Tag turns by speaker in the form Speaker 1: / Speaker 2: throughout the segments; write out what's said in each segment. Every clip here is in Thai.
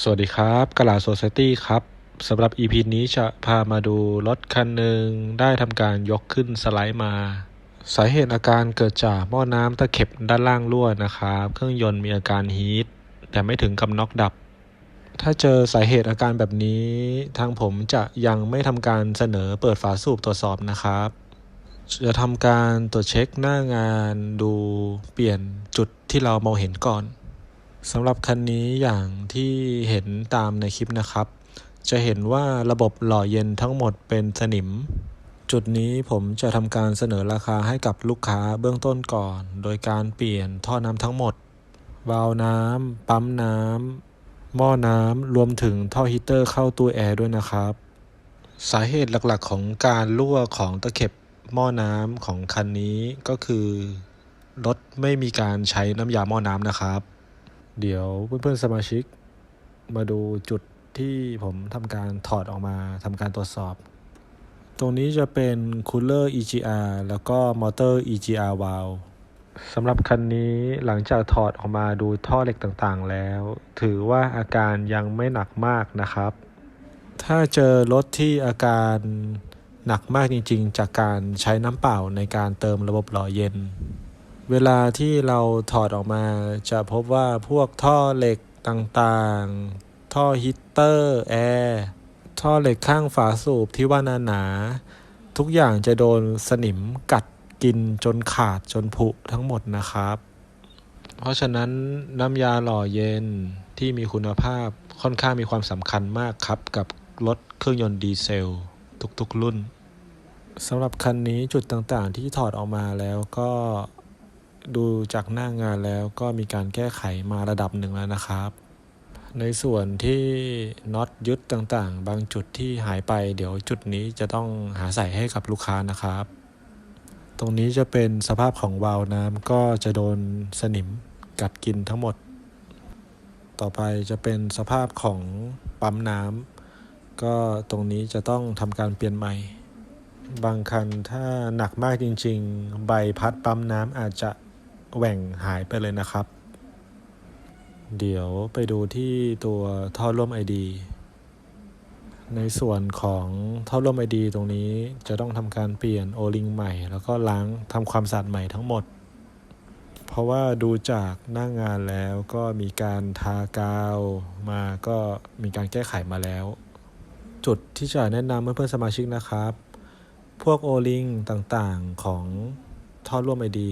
Speaker 1: สวัสดีครับกะลาโซไซตี้ครับสำหรับ EP นี้จะพามาดูรถคันหนึ่งได้ทำการยกขึ้นสไลด์มาสาเหตุอาการเกิดจากหม้อน้ำตะเข็บด้านล่างรั่วนะครับเครื่องยนต์มีอาการฮีทแต่ไม่ถึงกับน็อกดับถ้าเจอสาเหตุอาการแบบนี้ทางผมจะยังไม่ทำการเสนอเปิดฝาสูบตรวจสอบนะครับจะทำการตรวจเช็คหน้างานดูเปลี่ยนจุดที่เรามองเห็นก่อนสำหรับคันนี้อย่างที่เห็นตามในคลิปนะครับจะเห็นว่าระบบหล่อเย็นทั้งหมดเป็นสนิมจุดนี้ผมจะทำการเสนอราคาให้กับลูกค้าเบื้องต้นก่อนโดยการเปลี่ยนท่อน้ำทั้งหมดวาล์วน้ำปั๊มน้ำหม้อน้ำรวมถึงท่อฮีเตอร์เข้าตู้แอร์ด้วยนะครับสาเหตุหลักๆของการรั่วของตะเข็บหม้อน้ำของคันนี้ก็คือรถไม่มีการใช้น้ำยาหม้อน้ำนะครับเดี๋ยวเพื่อนๆสมาชิกมาดูจุดที่ผมทำการถอดออกมาทำการตรวจสอบตรงนี้จะเป็นคูลเลอร์ EGR แล้วก็มอเตอร์ EGR valve สำหรับคันนี้หลังจากถอดออกมาดูท่อเหล็กต่างๆแล้วถือว่าอาการยังไม่หนักมากนะครับถ้าเจอรถที่อาการหนักมากจริงๆจากการใช้น้ำเปล่าในการเติมระบบหล่อเย็นเวลาที่เราถอดออกมาจะพบว่าพวกท่อเหล็กต่างๆท่อฮีตเตอร์แอร์ท่อเหล็กข้างฝาสูบที่ว่าหนาๆทุกอย่างจะโดนสนิมกัดกินจนขาดจนผุทั้งหมดนะครับเพราะฉะนั้นน้ำยาหล่อเย็นที่มีคุณภาพค่อนข้างมีความสำคัญมากครับกับรถเครื่องยนต์ดีเซลทุกๆรุ่นสำหรับคันนี้จุดต่างๆที่ถอดออกมาแล้วก็ดูจากหน้างานแล้วก็มีการแก้ไขมาระดับหนึ่งแล้วนะครับในส่วนที่น็อตยึดต่างๆบางจุดที่หายไปเดี๋ยวจุดนี้จะต้องหาใส่ให้กับลูกค้านะครับตรงนี้จะเป็นสภาพของวาล์วน้ำก็จะโดนสนิมกัดกินทั้งหมดต่อไปจะเป็นสภาพของปั๊มน้ำก็ตรงนี้จะต้องทำการเปลี่ยนใหม่บางคันถ้าหนักมากจริงๆใบพัดปั๊มน้ำอาจจะแหว่งหายไปเลยนะครับเดี๋ยวไปดูที่ตัวท่อร่วม ID ในส่วนของท่อร่วม ID ตรงนี้จะต้องทำการเปลี่ยนโอลิงใหม่แล้วก็ล้างทำความสะอาดใหม่ทั้งหมดเพราะว่าดูจากหน้างานแล้วก็มีการทากาวมาก็มีการแก้ไขมาแล้วจุดที่จะแนะนำเพื่อนๆสมาชิกนะครับพวกโอลิงต่างๆของท่อร่วม ID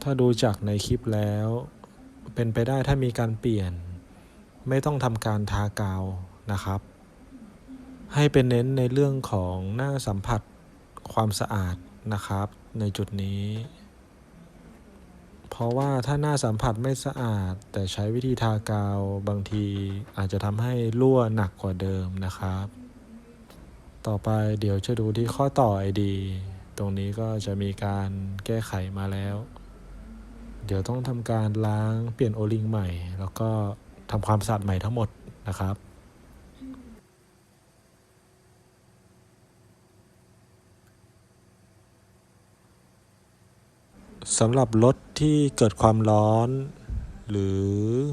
Speaker 1: ถ้าดูจากในคลิปแล้วเป็นไปได้ถ้ามีการเปลี่ยนไม่ต้องทำการทากาวนะครับให้เป็นเน้นในเรื่องของหน้าสัมผัสความสะอาดนะครับในจุดนี้เพราะว่าถ้าหน้าสัมผัสไม่สะอาดแต่ใช้วิธีทากาวบางทีอาจจะทำให้รั่วหนักกว่าเดิมนะครับต่อไปเดี๋ยวจะดูที่ข้อต่อ ID ตรงนี้ก็จะมีการแก้ไขมาแล้วเดี๋ยวต้องทำการล้างเปลี่ยนโอลิงใหม่แล้วก็ทำความสะอาดใหม่ทั้งหมดนะครับสำหรับรถที่เกิดความร้อนหรือ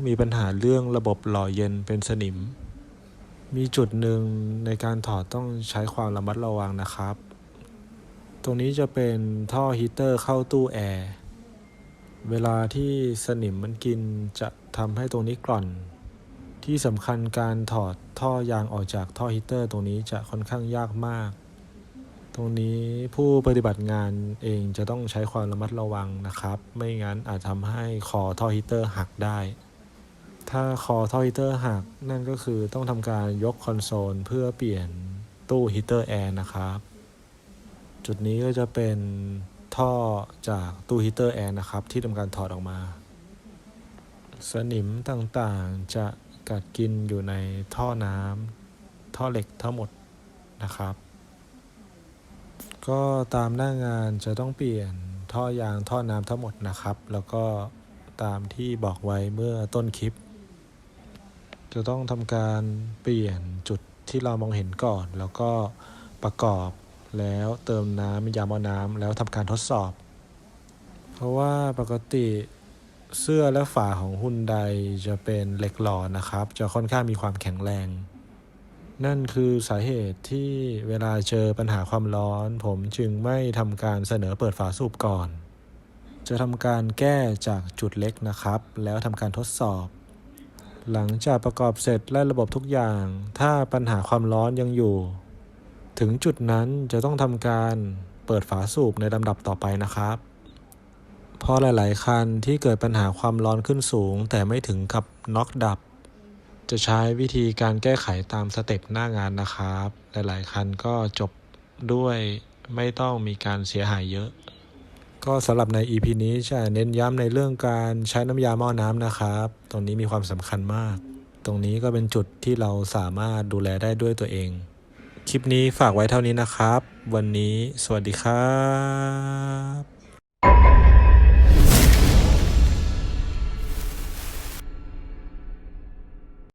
Speaker 1: มีปัญหาเรื่องระบบหล่อเย็นเป็นสนิมมีจุดหนึ่งในการถอดต้องใช้ความระมัดระวังนะครับตรงนี้จะเป็นท่อฮีเตอร์เข้าตู้แอร์เวลาที่สนิมมันกินจะทำให้ตรงนี้กร่อนที่สำคัญการถอดท่อยางออกจากท่อฮีเตอร์ตรงนี้จะค่อนข้างยากมากตรงนี้ผู้ปฏิบัติงานเองจะต้องใช้ความระมัดระวังนะครับไม่งั้นอาจทำให้คอท่อฮีเตอร์หักได้ถ้าคอท่อฮีเตอร์หักนั่นก็คือต้องทำการยกคอนโซลเพื่อเปลี่ยนตู้ฮีเตอร์แอร์นะครับจุดนี้ก็จะเป็นท่อจากตู้ฮีเตอร์แอร์นะครับที่ทำการถอดออกมาสนิมต่างๆจะกัดกินอยู่ในท่อน้ำท่อเหล็กทั้งหมดนะครับก็ตามหน้างานจะต้องเปลี่ยนท่อยางท่อน้ำทั้งหมดนะครับแล้วก็ตามที่บอกไว้เมื่อต้นคลิปจะต้องทำการเปลี่ยนจุดที่เรามองเห็นก่อนแล้วก็ประกอบแล้วเติมน้ำยาหม้อน้ำแล้วทำการทดสอบเพราะว่าปกติ เสื้อและฝาของฮุนไดจะเป็นเหล็กหล่อนะครับจะค่อนข้างมีความแข็งแรงนั่นคือสาเหตุที่เวลาเจอปัญหาความร้อนผมจึงไม่ทำการเสนอเปิดฝาสูบก่อนจะทำการแก้จากจุดเล็กนะครับแล้วทำการทดสอบหลังจากประกอบเสร็จและระบบทุกอย่างถ้าปัญหาความร้อนยังอยู่ถึงจุดนั้นจะต้องทำการเปิดฝาสูบในลำดับต่อไปนะครับเพราะหลายๆคันที่เกิดปัญหาความร้อนขึ้นสูงแต่ไม่ถึงกับน็อกดับจะใช้วิธีการแก้ไขตามสเต็ปหน้างานนะครับหลายๆคันก็จบด้วยไม่ต้องมีการเสียหายเยอะก็สำหรับใน EP นี้จะเน้นย้ำในเรื่องการใช้น้ำยาหม้อน้ำนะครับตรงนี้มีความสำคัญมากตรงนี้ก็เป็นจุดที่เราสามารถดูแลได้ด้วยตัวเองคลิปนี้ฝากไว้เท่านี้นะครับวันนี้สวัสดีครับ